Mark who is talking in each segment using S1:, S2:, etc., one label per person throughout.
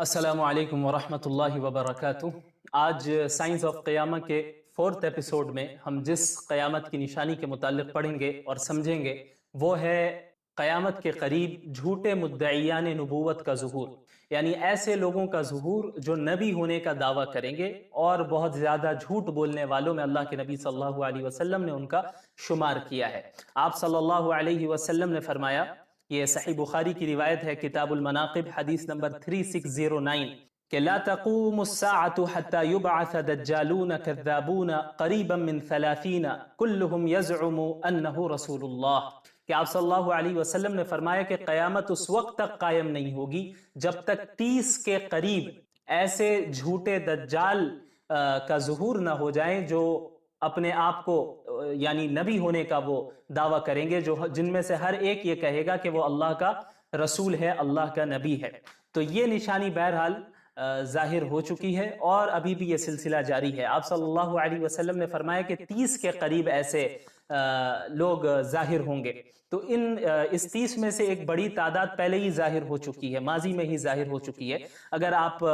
S1: السلام علیکم ورحمۃ اللہ وبرکاتہ۔ آج سائنس آف قیامہ کے 4 ایپیسوڈ میں ہم جس قیامت کی نشانی کے متعلق پڑھیں گے اور سمجھیں گے وہ ہے قیامت کے قریب جھوٹے مدعیان نبوت کا ظہور، یعنی ایسے لوگوں کا ظہور جو نبی ہونے کا دعویٰ کریں گے اور بہت زیادہ جھوٹ بولنے والوں میں اللہ کے نبی صلی اللہ علیہ وسلم نے ان کا شمار کیا ہے۔ آپ صلی اللہ علیہ وسلم نے فرمایا، یہ صحیح بخاری کی روایت ہے، کتاب المناقب حدیث نمبر 3609، کہ لا تقوم الساعة حتى يبعث دجالون كذابون قریبا من 30 كلهم يزعم انه رسول اللہ، کہ آپ صلی اللہ علیہ وسلم نے فرمایا کہ قیامت اس وقت تک قائم نہیں ہوگی جب تک 30 کے قریب ایسے جھوٹے دجال کا ظہور نہ ہو جائیں جو اپنے آپ کو یعنی نبی ہونے کا وہ دعویٰ کریں گے، جن میں سے ہر ایک یہ کہے گا کہ وہ اللہ کا رسول ہے، اللہ کا نبی ہے۔ تو یہ نشانی بہرحال ظاہر ہو چکی ہے اور ابھی بھی یہ سلسلہ جاری ہے۔ آپ صلی اللہ علیہ وسلم نے فرمایا کہ 30 کے قریب ایسے لوگ ظاہر ہوں گے۔ تو اس 30 میں سے ایک بڑی تعداد پہلے ہی ظاہر ہو چکی ہے، ماضی میں ہی ظاہر ہو چکی ہے۔ اگر آپ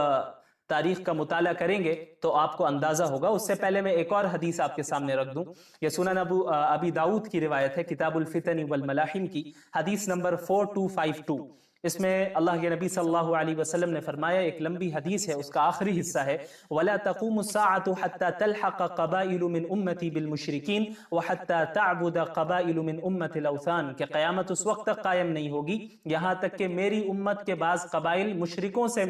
S1: تاریخ کا مطالعہ کریں گے تو آپ کو اندازہ ہوگا۔ اس سے پہلے میں ایک اور حدیث آپ کے سامنے رکھ دوں، یہ سنن ابی داؤد کی روایت ہے، کتاب الفتن والملاحم کی حدیث نمبر 4252۔ اس میں اللہ کے نبی صلی اللہ علیہ وسلم نے فرمایا، ایک لمبی حدیث ہے، اس کا آخری حصہ ہے، وَلَا تَقُومُ السَّاعَةُ حَتَّى تَلْحَقَ قَبَائِلُ مِنْ أُمَّتِي بِالْمُشْرِكِينَ وَحَتَّى تَعْبُدَ قَبَائِلُ مِنْ أُمَّتِ الْأَوْثَانِ، کہ قیامت اس وقت تک قائم نہیں ہوگی یہاں تک کہ میری امت کے بعض قبائل مشرکوں سے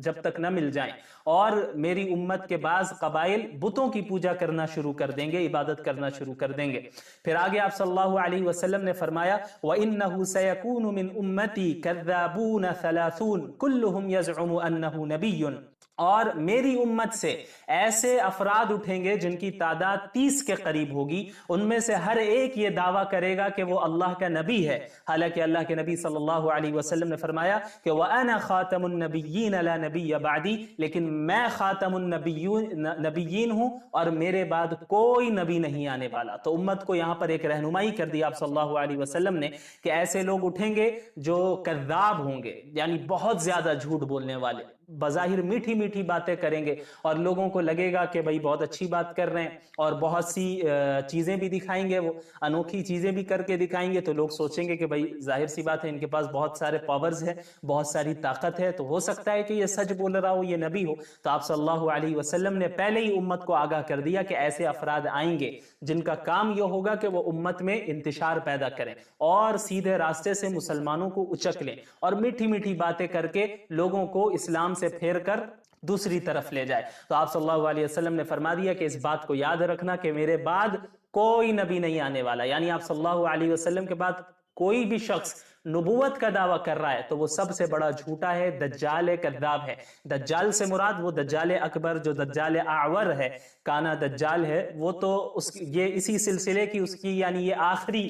S1: جب تک نہ مل جائیں، اور میری امت کے بعض قبائل بتوں کی پوجا کرنا شروع کر دیں گے، عبادت کرنا شروع کر دیں گے۔ پھر آگے آپ صلی اللہ علیہ وسلم نے فرمایا، وَإِنَّهُ سَيَكُونُ مِنْ أُمَّتِي كَذَّابُونَ 30 كُلُّهُمْ يَزْعُمُ أَنَّهُ نَبِيٌّ، اور میری امت سے ایسے افراد اٹھیں گے جن کی تعداد 30 کے قریب ہوگی، ان میں سے ہر ایک یہ دعویٰ کرے گا کہ وہ اللہ کا نبی ہے، حالانکہ اللہ کے نبی صلی اللہ علیہ وسلم نے فرمایا کہ وَأَنَا خَاتَمُ النَّبِيِّينَ لَا نَبِيَّ بَعْدِي، لیکن میں خاتم النبیین ہوں اور میرے بعد کوئی نبی نہیں آنے والا۔ تو امت کو یہاں پر ایک رہنمائی کر دی آپ صلی اللہ علیہ وسلم نے کہ ایسے لوگ اٹھیں گے جو کذاب ہوں گے، یعنی بہت زیادہ جھوٹ بولنے والے، بظاہر میٹھی میٹھی باتیں کریں گے اور لوگوں کو لگے گا کہ بھائی بہت اچھی بات کر رہے ہیں، اور بہت سی چیزیں بھی دکھائیں گے، وہ انوکھی چیزیں بھی کر کے دکھائیں گے، تو لوگ سوچیں گے کہ بھائی ظاہر سی بات ہے ان کے پاس بہت سارے پاورز ہیں، بہت ساری طاقت ہے، تو ہو سکتا ہے کہ یہ سچ بول رہا ہو، یہ نبی ہو۔ تو آپ صلی اللہ علیہ وسلم نے پہلے ہی امت کو آگاہ کر دیا کہ ایسے افراد آئیں گے جن کا کام یہ ہوگا کہ وہ امت میں انتشار پیدا کریں اور سیدھے راستے سے مسلمانوں کو اچک لیں اور میٹھی میٹھی باتیں کر کے لوگوں کو اسلام سے پھیر کر دوسری طرف لے جائے۔ تو آپ صلی اللہ علیہ وسلم نے فرما دیا کہ اس بات کو یاد رکھنا کہ میرے بعد کوئی نبی نہیں آنے والا، یعنی آپ صلی اللہ علیہ وسلم کے بعد کوئی بھی شخص نبوت کا دعویٰ کر رہا ہے تو وہ سب سے بڑا جھوٹا ہے، دجال ہے، کذاب ہے۔ دجال سے مراد وہ دجال اکبر جو دجال اعور ہے، کانا دجال ہے، وہ تو یہ اسی سلسلے کی اس کی یعنی یہ آخری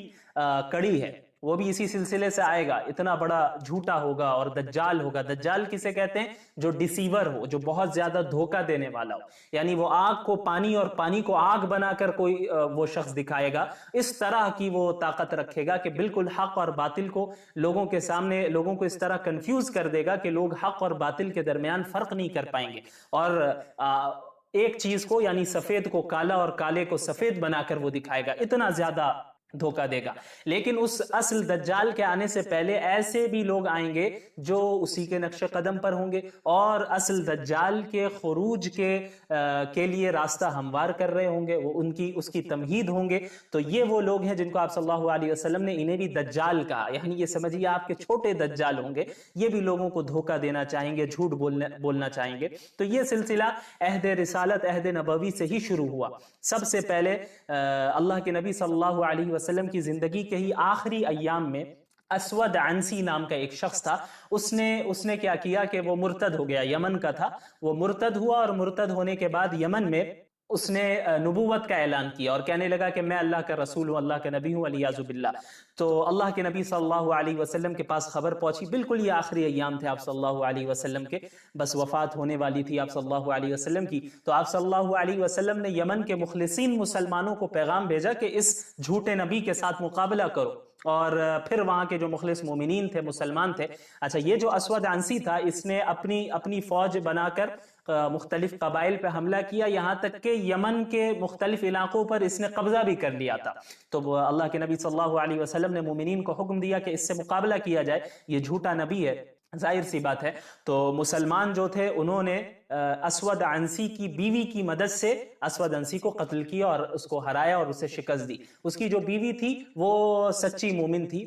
S1: کڑی ہے، وہ بھی اسی سلسلے سے آئے گا، اتنا بڑا جھوٹا ہوگا اور دجال ہوگا۔ دجال کسے کہتے ہیں؟ جو ڈیسیور ہو، جو بہت زیادہ دھوکہ دینے والا ہو، یعنی وہ آگ کو پانی اور پانی کو آگ بنا کر کوئی وہ شخص دکھائے گا، اس طرح کی وہ طاقت رکھے گا کہ بالکل حق اور باطل کو لوگوں کے سامنے، لوگوں کو اس طرح کنفیوز کر دے گا کہ لوگ حق اور باطل کے درمیان فرق نہیں کر پائیں گے، اور ایک چیز کو یعنی سفید کو کالا اور کالے کو سفید بنا کر وہ دکھائے گا، اتنا زیادہ دھوکہ دے گا۔ لیکن اس اصل دجال کے آنے سے پہلے ایسے بھی لوگ آئیں گے جو اسی کے نقش قدم پر ہوں گے اور اصل دجال کے خروج کے لیے راستہ ہموار کر رہے ہوں گے، وہ اس کی تمہید ہوں گے۔ تو یہ وہ لوگ ہیں جن کو آپ صلی اللہ علیہ وسلم نے انہیں بھی دجال کہا، یعنی یہ سمجھیے آپ کے چھوٹے دجال ہوں گے، یہ بھی لوگوں کو دھوکہ دینا چاہیں گے، جھوٹ بولنا چاہیں گے۔ تو یہ سلسلہ عہد رسالت، عہد نبوی سے ہی شروع ہوا۔ سب سے پہلے اللہ کے نبی صلی اللہ علیہ وسلم کی زندگی کے ہی آخری ایام میں اسود عنسی نام کا ایک شخص تھا، اس نے کیا کیا کہ وہ مرتد ہو گیا، یمن کا تھا، وہ مرتد ہوا اور مرتد ہونے کے بعد یمن میں اس نے نبوت کا اعلان کیا اور کہنے لگا کہ میں اللہ کا رسول ہوں، اللہ کا نبی ہوں، والعیاذ باللہ۔ تو اللہ کے نبی صلی اللہ علیہ وسلم کے پاس خبر پہنچی، بالکل یہ آخری ایام تھے آپ صلی اللہ علیہ وسلم کے، بس وفات ہونے والی تھی آپ صلی اللہ علیہ وسلم کی۔ تو آپ صلی اللہ علیہ وسلم نے یمن کے مخلصین مسلمانوں کو پیغام بھیجا کہ اس جھوٹے نبی کے ساتھ مقابلہ کرو اور پھر وہاں کے جو مخلص مومنین تھے، مسلمان تھے. اچھا، یہ جو اسود عنسی تھا اس نے اپنی فوج بنا کر مختلف قبائل پہ حملہ کیا، یہاں تک کہ یمن کے مختلف علاقوں پر اس نے قبضہ بھی کر لیا تھا. تو اللہ کے نبی صلی اللہ علیہ وسلم نے مومنین کو حکم دیا کہ اس سے مقابلہ کیا جائے، یہ جھوٹا نبی ہے، ظاہر سی بات ہے. تو مسلمان جو تھے انہوں نے اسود عنسی کی بیوی کی مدد سے اسود عنسی کو قتل کیا اور اس کو ہرایا اور اسے شکست دی. اس کی جو بیوی تھی وہ سچی مومن تھی،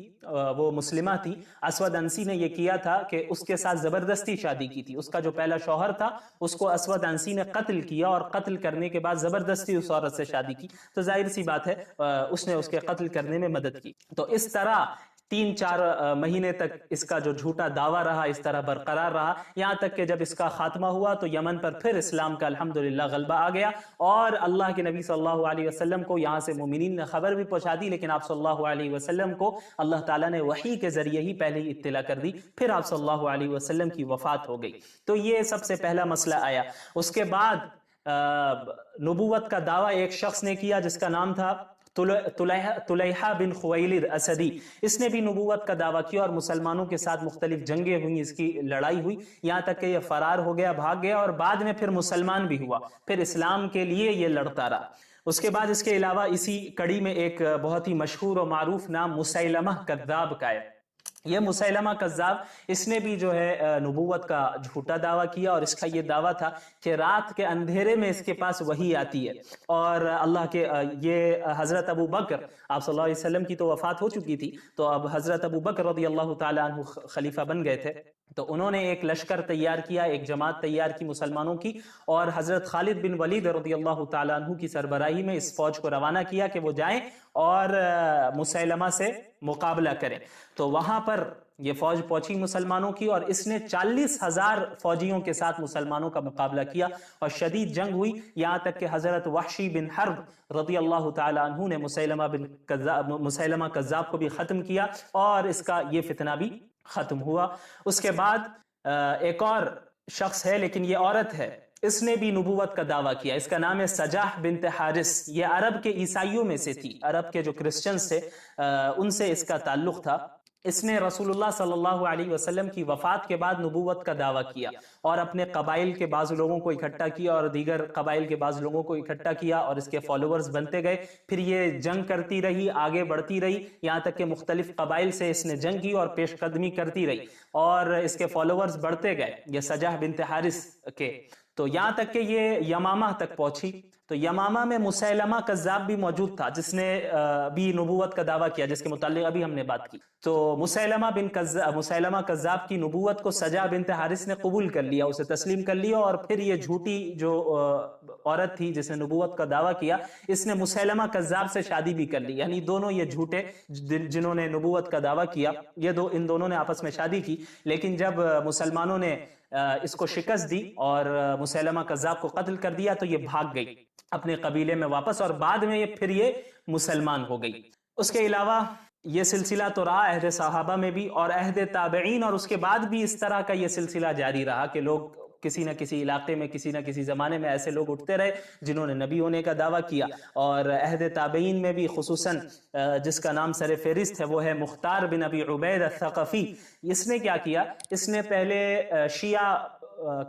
S1: وہ مسلمہ تھی. اسود عنسی نے یہ کیا تھا کہ اس کے ساتھ زبردستی شادی کی تھی. اس کا جو پہلا شوہر تھا اس کو اسود عنسی نے قتل کیا اور قتل کرنے کے بعد زبردستی اس عورت سے شادی کی. تو ظاہر سی بات ہے اس نے اس کے قتل کرنے میں مدد کی. تو اس طرح 3-4 مہینے تک اس کا جو جھوٹا دعویٰ رہا اس طرح برقرار رہا، یہاں تک کہ جب اس کا خاتمہ ہوا تو یمن پر پھر اسلام کا الحمدللہ غلبہ آ گیا، اور اللہ کے نبی صلی اللہ علیہ وسلم کو یہاں سے مومنین نے خبر بھی پہنچا دی، لیکن آپ صلی اللہ علیہ وسلم کو اللہ تعالیٰ نے وحی کے ذریعے ہی پہلے ہی اطلاع کر دی. پھر آپ صلی اللہ علیہ وسلم کی وفات ہو گئی. تو یہ سب سے پہلا مسئلہ آیا. اس کے بعد نبوت کا دعویٰ ایک شخص نے کیا جس کا نام تھا طلیحہ بن خویلد اسدی. اس نے بھی نبوت کا دعویٰ کیا اور مسلمانوں کے ساتھ مختلف جنگیں ہوئیں، اس کی لڑائی ہوئی، یہاں تک کہ یہ فرار ہو گیا، بھاگ گیا، اور بعد میں پھر مسلمان بھی ہوا، پھر اسلام کے لیے یہ لڑتا رہا. اس کے بعد اس کے علاوہ اسی کڑی میں ایک بہت ہی مشہور و معروف نام مسیلمہ کذاب کا ہے. یہ مسیلمہ کذاب اس نے بھی جو ہے نبوت کا جھوٹا دعویٰ کیا، اور اس کا یہ دعویٰ تھا کہ رات کے اندھیرے میں اس کے پاس وحی آتی ہے. اور اللہ کے یہ حضرت ابو بکر، آپ صلی اللہ علیہ وسلم کی تو وفات ہو چکی تھی، تو اب حضرت ابو بکر رضی اللہ تعالیٰ عنہ خلیفہ بن گئے تھے. تو انہوں نے ایک لشکر تیار کیا، ایک جماعت تیار کی مسلمانوں کی، اور حضرت خالد بن ولید رضی اللہ تعالیٰ عنہ کی سربراہی میں اس فوج کو روانہ کیا کہ وہ جائیں اور مسیلمہ سے مقابلہ کریں. تو وہاں پر یہ فوج پہنچی مسلمانوں کی، اور اس نے 40,000 فوجیوں کے ساتھ مسلمانوں کا مقابلہ کیا، اور شدید جنگ ہوئی، یہاں تک کہ حضرت وحشی بن حرب رضی اللہ تعالیٰ عنہ نے مسیلمہ کذاب کو بھی ختم کیا، اور اس کا یہ فتنہ بھی ختم ہوا. اس کے بعد ایک اور شخص ہے، لیکن یہ عورت ہے، اس نے بھی نبوت کا دعویٰ کیا. اس کا نام ہے سجاح بنت حارث. یہ عرب کے عیسائیوں میں سے تھی، عرب کے جو کرسچنز تھے ان سے اس کا تعلق تھا. اس نے رسول اللہ صلی اللہ علیہ وسلم کی وفات کے بعد نبوت کا دعویٰ کیا، اور اپنے قبائل کے بعض لوگوں کو اکٹھا کیا اور دیگر قبائل کے بعض لوگوں کو اکٹھا کیا، اور اس کے فالوورز بنتے گئے. پھر یہ جنگ کرتی رہی، آگے بڑھتی رہی، یہاں تک کہ مختلف قبائل سے اس نے جنگ کی اور پیش قدمی کرتی رہی، اور اس کے فالوورز بڑھتے گئے یہ سجاح بنت حارث کے. تو یہاں تک کہ یہ یمامہ تک پہنچی. تو یمامہ میں مسیلمہ کذاب بھی موجود تھا، جس نے بھی نبوت کا دعویٰ کیا، جس کے متعلق ابھی ہم نے بات کی. تو مسیلمہ کذاب کی نبوت کو سجاح بنت حارث نے قبول کر لیا، اسے تسلیم کر لیا، اور پھر یہ جھوٹی جو عورت تھی جس نے نبوت کا دعویٰ کیا، اس نے مسیلمہ کذاب سے شادی بھی کر لی. یعنی دونوں یہ جھوٹے جنہوں نے نبوت کا دعویٰ کیا، ان دونوں نے آپس میں شادی کی. لیکن جب مسلمانوں نے اس کو شکست دی اور مسیلمہ کذاب کو قتل کر دیا تو یہ بھاگ گئی اپنے قبیلے میں واپس، اور بعد میں پھر یہ مسلمان ہو گئی. اس کے علاوہ یہ سلسلہ تو رہا عہد صحابہ میں بھی اور عہد تابعین، اور اس کے بعد بھی اس طرح کا یہ سلسلہ جاری رہا کہ لوگ کسی نہ کسی علاقے میں کسی نہ کسی زمانے میں ایسے لوگ اٹھتے رہے جنہوں نے نبی ہونے کا دعویٰ کیا. اور عہد تابعین میں بھی خصوصاً جس کا نام سر فہرست ہے وہ ہے مختار بن ابی عبید الثقفی. اس نے کیا کیا؟ اس نے پہلے شیعہ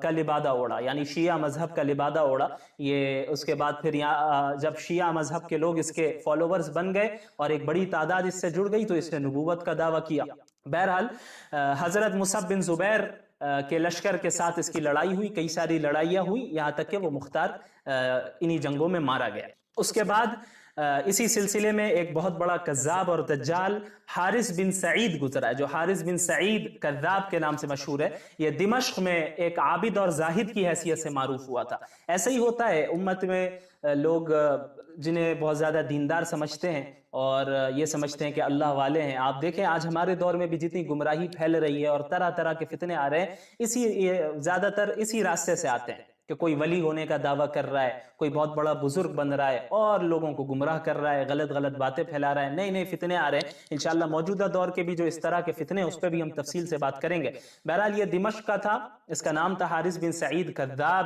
S1: کا لبادہ اوڑا، یعنی شیعہ مذہب کا لبادہ اوڑا. یہ اس کے بعد پھر یہاں جب شیعہ مذہب کے لوگ اس کے فالوورز بن گئے اور ایک بڑی تعداد اس سے جڑ گئی تو اس نے نبوت کا دعویٰ کیا. بہرحال حضرت مصعب بن زبیر کے لشکر کے ساتھ اس کی لڑائی ہوئی، کئی ساری لڑائیاں ہوئی، یہاں تک کہ وہ مختار انہی جنگوں میں مارا گیا. اس کے بعد اسی سلسلے میں ایک بہت بڑا کذاب اور دجال حارث بن سعید گزرا ہے، جو حارث بن سعید کذاب کے نام سے مشہور ہے. یہ دمشق میں ایک عابد اور زاہد کی حیثیت سے معروف ہوا تھا. ایسا ہی ہوتا ہے امت میں، لوگ جنہیں بہت زیادہ دیندار سمجھتے ہیں اور یہ سمجھتے ہیں کہ اللہ والے ہیں. آپ دیکھیں آج ہمارے دور میں بھی جتنی گمراہی پھیل رہی ہے اور طرح طرح کے فتنے آ رہے ہیں، زیادہ تر اسی راستے سے آتے ہیں کہ کوئی ولی ہونے کا دعویٰ کر رہا ہے، کوئی بہت بڑا بزرگ بن رہا ہے اور لوگوں کو گمراہ کر رہا ہے، غلط غلط باتیں پھیلا رہا ہے، نئے نئے فتنے آ رہے ہیں. انشاءاللہ موجودہ دور کے بھی جو اس طرح کے فتنے ہیں اس پہ بھی ہم تفصیل سے بات کریں گے. بہرحال یہ دمشق کا تھا، اس کا نام تھا حارث بن سعید کذاب.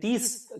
S1: 30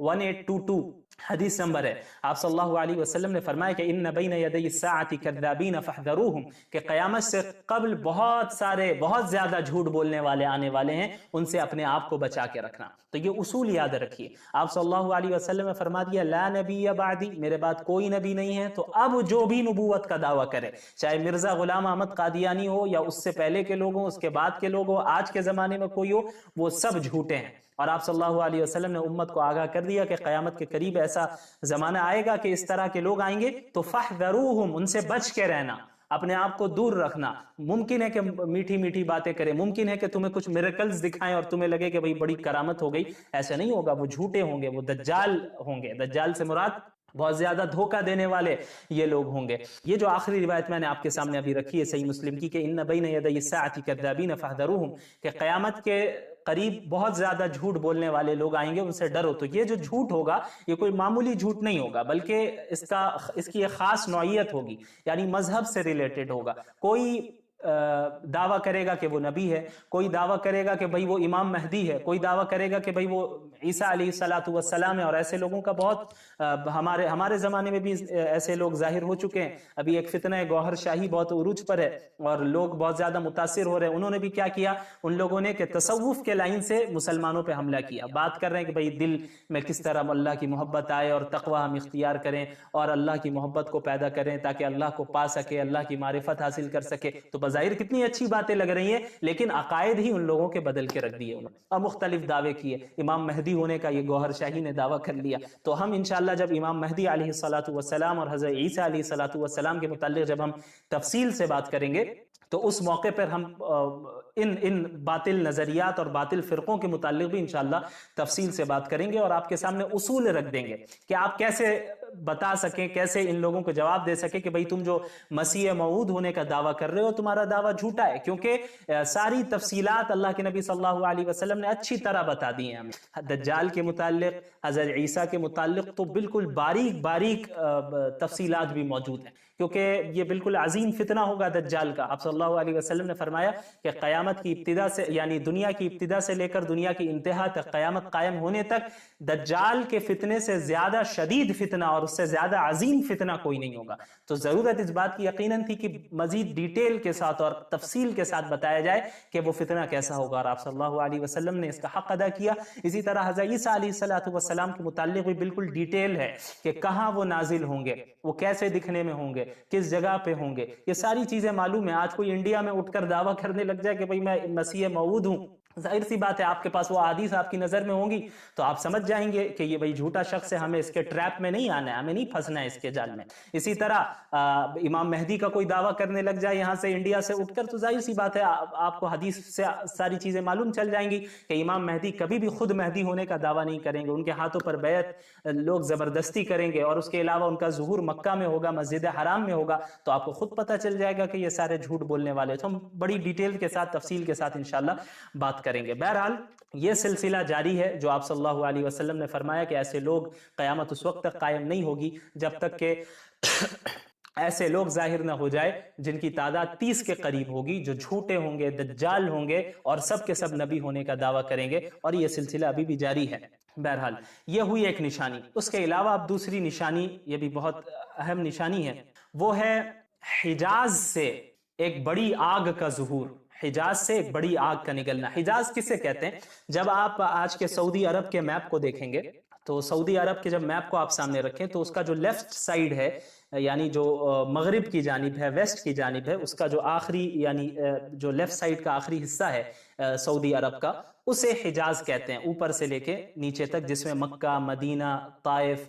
S1: 1822 حدیث نمبر ہے، آپ صلی اللہ علیہ وسلم نے فرمایا کہ ان بین یدی الساعۃ کذابین فاحذروہم، کہ قیامت سے قبل بہت زیادہ جھوٹ بولنے والے آنے والے ہیں، ان سے اپنے آپ کو بچا کے رکھنا۔ تو یہ اصول یاد رکھیے۔ آپ صلی اللہ علیہ وسلم نے فرما دیا لا نبی بعدی، میرے بعد کوئی نبی نہیں ہے، تو اب جو بھی نبوت کا دعویٰ کرے، چاہے مرزا غلام احمد قادیانی ہو یا اس سے پہلے کے لوگ ہوں، اس کے بعد کے لوگ ہوں، آج کے زمانے میں کوئی ہو، وہ سب جھوٹے ہیں۔ اور آپ صلی اللہ علیہ وسلم نے امت کو آگاہ کر دیا کہ قیامت کے قریب ایسا زمانہ آئے گا کہ اس طرح کے لوگ آئیں گے، تو فاحذروہم، ان سے بچ کے رہنا، اپنے آپ کو دور رکھنا۔ ممکن ہے کہ میٹھی میٹھی باتیں کریں، ممکن ہے کہ تمہیں کچھ میریکلز دکھائیں اور تمہیں لگے کہ بھئی بڑی کرامت ہو گئی، ایسا نہیں ہوگا، وہ جھوٹے ہوں گے، وہ دجال ہوں گے۔ دجال سے مراد بہت زیادہ دھوکہ دینے والے یہ لوگ ہوں گے۔ یہ جو آخری روایت میں نے آپ کے سامنے ابھی رکھی ہے صحیح مسلم کی، کہ ان بین یدی الساعۃ کذابین فاحذروہم، کہ قیامت کے قریب بہت زیادہ جھوٹ بولنے والے لوگ آئیں گے، ان سے ڈرو۔ تو یہ جو جھوٹ ہوگا یہ کوئی معمولی جھوٹ نہیں ہوگا، بلکہ اس کی ایک خاص نوعیت ہوگی، یعنی مذہب سے ریلیٹڈ ہوگا۔ کوئی دعویٰ کرے گا کہ وہ نبی ہے، کوئی دعویٰ کرے گا کہ بھئی وہ امام مہدی ہے، کوئی دعویٰ کرے گا کہ بھئی وہ عیسیٰ علیہ السلام ہے، اور ایسے لوگوں کا بہت ہمارے زمانے میں بھی ایسے لوگ ظاہر ہو چکے ہیں۔ ابھی ایک فتنہ گوہر شاہی بہت عروج پر ہے اور لوگ بہت زیادہ متاثر ہو رہے ہیں۔ انہوں نے بھی کیا کیا، ان لوگوں نے کہ تصوف کے لائن سے مسلمانوں پہ حملہ کیا، بات کر رہے ہیں کہ بھئی دل میں کس طرح اللہ کی محبت آئے اور تقوی ہم اختیار کریں اور اللہ کی محبت کو پیدا کریں تاکہ اللہ کو پا سکے، اللہ کی معرفت حاصل کر سکے۔ تو بظاہر کتنی اچھی باتیں لگ رہی ہیں، لیکن عقائد ہی ان لوگوں کے بدل کے رکھ دیے انہوں نے، اور مختلف دعوے کیے۔ امام مہدی ہونے کا یہ گوہر شاہی نے دعویٰ کر لیا۔ تو ہم انشاءاللہ جب امام مہدی علیہ السلام اور حضرت عیسیٰ علیہ السلام کے متعلق جب ہم تفصیل سے بات کریں گے، تو اس موقع پر ہم ان باطل نظریات اور باطل فرقوں کے متعلق بھی انشاءاللہ تفصیل سے بات کریں گے، اور آپ کے سامنے اصول رکھ دیں گے کہ آپ کیسے بتا سکیں، کیسے ان لوگوں کو جواب دے سکیں کہ بھئی تم جو مسیح موعود ہونے کا دعویٰ کر رہے ہو، تمہارا دعویٰ جھوٹا ہے، کیونکہ ساری تفصیلات اللہ کے نبی صلی اللہ علیہ وسلم نے اچھی طرح بتا دی ہیں ہمیں۔ دجال کے متعلق، حضرت عیسیٰ کے متعلق تو بالکل باریک تفصیلات بھی موجود ہیں، کیونکہ یہ بالکل عظیم فتنہ ہوگا دجال کا۔ آپ صلی اللہ علیہ وسلم نے فرمایا کہ قیامت کی ابتدا سے، یعنی دنیا کی ابتدا سے لے کر دنیا کی انتہا تک، قیامت قائم ہونے تک دجال کے فتنے سے زیادہ شدید فتنہ اور اس سے زیادہ عظیم فتنہ کوئی نہیں ہوگا۔ تو ضرورت اس بات کی یقیناً تھی کہ مزید ڈیٹیل کے ساتھ اور تفصیل کے ساتھ بتایا جائے کہ وہ فتنہ کیسا ہوگا، اور آپ صلی اللہ علیہ وسلم نے اس کا حق ادا کیا۔ اسی طرح حضرت عیسیٰ علیہ السلام کے متعلق بھی بالکل ڈیٹیل ہے کہ کہاں وہ نازل ہوں گے، وہ کیسے دکھنے میں ہوں گے، کس جگہ پہ ہوں گے، یہ ساری چیزیں معلوم ہیں۔ آج کوئی انڈیا میں اٹھ کر دعویٰ کرنے لگ جائے کہ بھئی میں مسیح موعود ہوں، ظاہر سی بات ہے آپ کے پاس وہ احادیث آپ کی نظر میں ہوں گی تو آپ سمجھ جائیں گے کہ یہ بھئی جھوٹا شخص ہے، ہمیں اس کے ٹریپ میں نہیں آنا ہے، ہمیں نہیں پھنسنا ہے اس کے جال میں۔ اسی طرح امام مہدی کا کوئی دعویٰ کرنے لگ جائے یہاں سے انڈیا سے اٹھ کر، تو ظاہر سی بات ہے آپ کو حدیث سے ساری چیزیں معلوم چل جائیں گی کہ امام مہدی کبھی بھی خود مہدی ہونے کا دعویٰ نہیں کریں گے، ان کے ہاتھوں پر بیعت لوگ زبردستی کریں گے، اور اس کے علاوہ ان کا ظہور مکہ میں ہوگا، مسجد حرام میں ہوگا، تو آپ کو خود پتہ چل جائے گا کہ یہ سارے جھوٹ بولنے والے۔ تو ہم بڑی ڈیٹیل کے ساتھ، تفصیل کے ساتھ انشاءاللہ بات کریں گے۔ بہرحال یہ سلسلہ جاری ہے جو آپ صلی اللہ علیہ وسلم نے فرمایا کہ ایسے لوگ، قیامت اس وقت تک قائم نہیں ہوگی جب تک کہ ایسے لوگ ظاہر نہ ہو جائے جن کی تعداد 30 کے قریب ہوگی، جو جھوٹے ہوں گے، دجال ہوں گے، اور سب کے سب نبی ہونے کا دعویٰ کریں گے، اور یہ سلسلہ ابھی بھی جاری ہے۔ بہرحال یہ ہوئی ایک نشانی۔ اس کے علاوہ اب دوسری نشانی، یہ بھی بہت اہم نشانی ہے، وہ ہے حجاز سے ایک بڑی آگ کا ظہور، حجاز سے ایک بڑی آگ کا نکلنا۔ حجاز کسے کہتے ہیں؟ جب آپ آج کے سعودی عرب کے میپ کو دیکھیں گے تو سعودی عرب کے جب میپ کو آپ سامنے رکھیں تو اس کا جو لیفٹ سائیڈ ہے، یعنی جو مغرب کی جانب ہے، ویسٹ کی جانب ہے، اس کا جو آخری، یعنی جو لیفٹ سائیڈ کا آخری حصہ ہے سعودی عرب کا، اسے حجاز کہتے ہیں، اوپر سے لے کے نیچے تک، جس میں مکہ، مدینہ، طائف،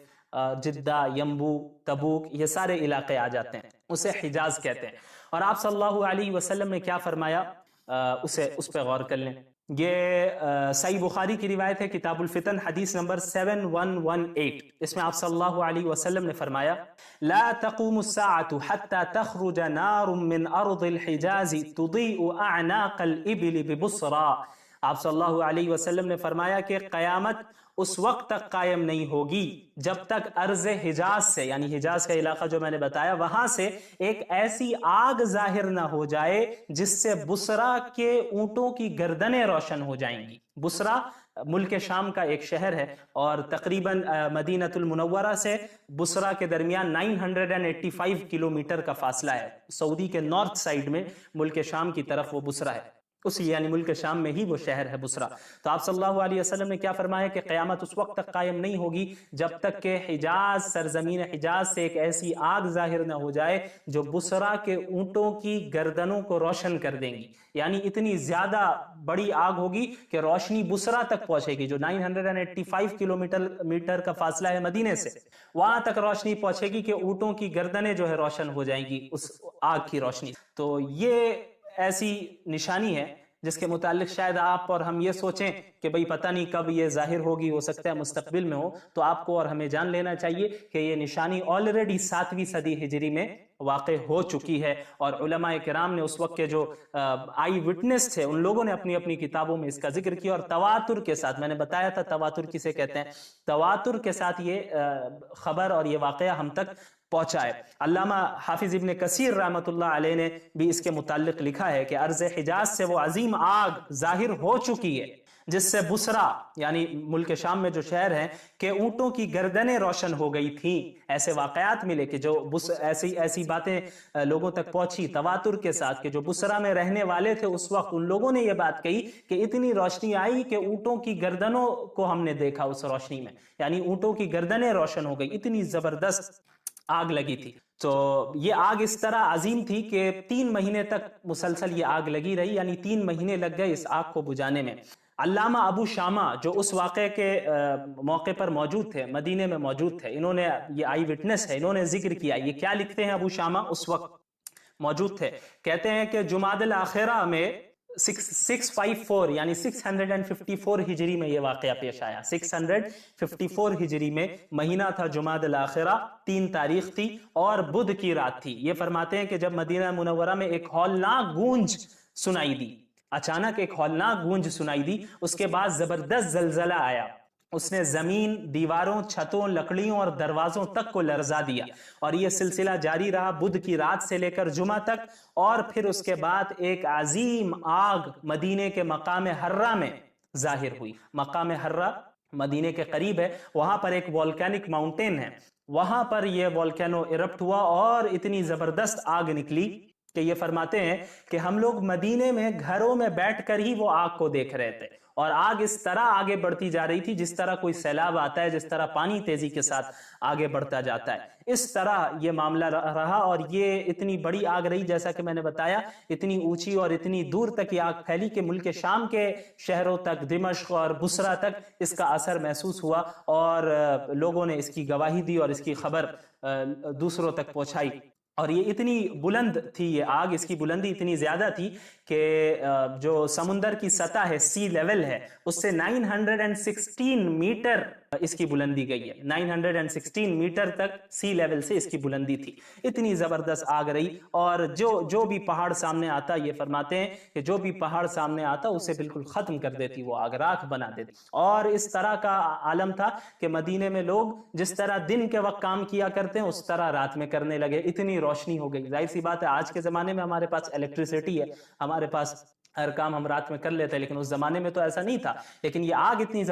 S1: جدہ، یمبو، تبوک، یہ سارے علاقے آ جاتے ہیں، اسے حجاز کہتے ہیں۔ اور آپ صلی اللہ علیہ وسلم نے کیا فرمایا، اس پہ غور کر لیں۔ یہ صحیح بخاری کی روایت ہے، کتاب الفتن، حدیث نمبر 7118۔ اس میں آپ صلی اللہ علیہ وسلم نے فرمایا لا تقوم الساعة حتى تخرج نار من ارض الحجاز تضيء اعناق الابل ببصرى آپ صلی اللہ علیہ وسلم نے فرمایا کہ قیامت اس وقت تک قائم نہیں ہوگی جب تک ارض حجاز سے، یعنی حجاز کا علاقہ جو میں نے بتایا، وہاں سے ایک ایسی آگ ظاہر نہ ہو جائے جس سے بصرہ کے اونٹوں کی گردنیں روشن ہو جائیں گی۔ بصرہ ملک شام کا ایک شہر ہے اور تقریباً مدینہ المنورہ سے بصرہ کے درمیان 985 کلومیٹر کا فاصلہ ہے۔ سعودی کے نارتھ سائیڈ میں ملک شام کی طرف وہ بصرہ ہے، اسی یعنی ملک شام میں ہی وہ شہر ہے بصرہ۔ تو آپ صلی اللہ علیہ وسلم نے کیا فرمایا کہ قیامت اس وقت تک قائم نہیں ہوگی جب تک کہ حجاز، سرزمین حجاز سے ایک ایسی آگ ظاہر نہ ہو جائے جو بصرہ کے اونٹوں کی گردنوں کو روشن کر دیں گی۔ یعنی اتنی زیادہ بڑی آگ ہوگی کہ روشنی بصرہ تک پہنچے گی، جو 985 کلومیٹر کا فاصلہ ہے مدینے سے، وہاں تک روشنی پہنچے گی کہ اونٹوں کی گردنیں جو ہے روشن ہو جائیں گی اس آگ کی روشنی۔ تو یہ ایسی نشانی ہے جس کے متعلق شاید آپ اور ہم یہ سوچیں کہ بھئی پتہ نہیں کب یہ ظاہر ہوگی، ہو سکتا ہے مستقبل میں ہو، تو آپ کو اور ہمیں جان لینا چاہیے کہ یہ نشانی آلریڈی 7ویں صدی ہجری میں واقع ہو چکی ہے، اور علماء کرام نے اس وقت کے جو آئی وٹنس تھے ان لوگوں نے اپنی اپنی کتابوں میں اس کا ذکر کیا، اور تواتر کے ساتھ، میں نے بتایا تھا تواتر کسے کہتے ہیں، تواتر کے ساتھ یہ خبر اور یہ واقعہ ہم تک پہنچا ہے۔ علامہ حافظ ابن کثیر رحمۃ اللہ علیہ نے بھی اس کے متعلق لکھا ہے کہ ارض حجاز سے وہ عظیم آگ ظاہر ہو چکی ہے جس سے بصرہ یعنی ملک شام میں جو شہر ہے کہ اونٹوں کی گردنیں روشن ہو گئی تھیں۔ ایسے واقعات ملے کہ جو ایسی باتیں لوگوں تک پہنچی تواتر کے ساتھ کہ جو بصرہ میں رہنے والے تھے اس وقت، ان لوگوں نے یہ بات کہی کہ اتنی روشنی آئی کہ اونٹوں کی گردنوں کو ہم نے دیکھا اس روشنی میں، یعنی اونٹوں کی گردنیں روشن ہو گئی، اتنی زبردست آگ لگی تھی۔ تو یہ آگ اس طرح عظیم تھی کہ 3 مہینے تک مسلسل یہ آگ لگی رہی، یعنی 3 مہینے لگ گئے اس آگ کو بجھانے میں۔ علامہ ابو شامہ جو اس واقعے کے موقع پر موجود تھے، مدینے میں موجود تھے، انہوں نے، یہ آئی وٹنس ہے، انہوں نے ذکر کیا، یہ کیا لکھتے ہیں ابو شامہ اس وقت موجود تھے، کہتے ہیں کہ جمادی الاخرہ میں 654 یعنی 654 ہجری میں یہ واقعہ پیش آیا۔ 654 ہجری میں مہینہ تھا جمادی الاخرہ، 3 تاریخ تھی اور بدھ کی رات تھی۔ یہ فرماتے ہیں کہ جب مدینہ منورہ میں ایک ہولناک گونج سنائی دی، اچانک ایک ہولناک گونج سنائی دی، اس کے بعد زبردست زلزلہ آیا، اس نے زمین، دیواروں، چھتوں، لکڑیوں اور دروازوں تک کو لرزا دیا، اور یہ سلسلہ جاری رہا بدھ کی رات سے لے کر جمعہ تک، اور پھر اس کے بعد ایک عظیم آگ مدینے کے مقام حرہ میں ظاہر ہوئی۔ مقام حرہ مدینے کے قریب ہے، وہاں پر ایک والکینک ماؤنٹین ہے، وہاں پر یہ والکینو ایرپٹ ہوا اور اتنی زبردست آگ نکلی کہ یہ فرماتے ہیں کہ ہم لوگ مدینے میں گھروں میں بیٹھ کر ہی وہ آگ کو دیکھ رہے تھے، اور آگ اس طرح آگے بڑھتی جا رہی تھی جس طرح کوئی سیلاب آتا ہے، جس طرح پانی تیزی کے ساتھ آگے بڑھتا جاتا ہے، اس طرح یہ معاملہ رہا، اور یہ اتنی بڑی آگ رہی جیسا کہ میں نے بتایا، اتنی اونچی اور اتنی دور تک یہ آگ پھیلی کہ ملک شام کے شہروں تک، دمشق اور بصرہ تک اس کا اثر محسوس ہوا، اور لوگوں نے اس کی گواہی دی اور اس کی خبر دوسروں تک پہنچائی۔ اور یہ اتنی بلند تھی یہ آگ، اس کی بلندی اتنی زیادہ تھی کہ جو سمندر کی سطح ہے، سی لیول ہے، اس سے 916 میٹر اس کی بلندی گئی ہے، 916 میٹر تک سی لیول سے اس کی بلندی تھی، اتنی زبردست آگ رہی، اور جو بھی پہاڑ سامنے آتا، یہ فرماتے ہیں کہ جو بھی پہاڑ سامنے آتا اسے بالکل ختم کر دیتی وہ آگ، راکھ بنا دیتی، اور اس طرح کا عالم تھا کہ مدینے میں لوگ جس طرح دن کے وقت کام کیا کرتے ہیں اس طرح رات میں کرنے لگے، اتنی روشنی ہو گئی۔ ظاہر سی بات ہے آج کے زمانے میں ہمارے پاس الیکٹریسٹی ہے، ہمارے پاس ہر کام ہم رات میں کر لیتے ہیں، لیکن اس زمانے میں تو ایسا نہیں تھا، لیکن یہ آگ اتنی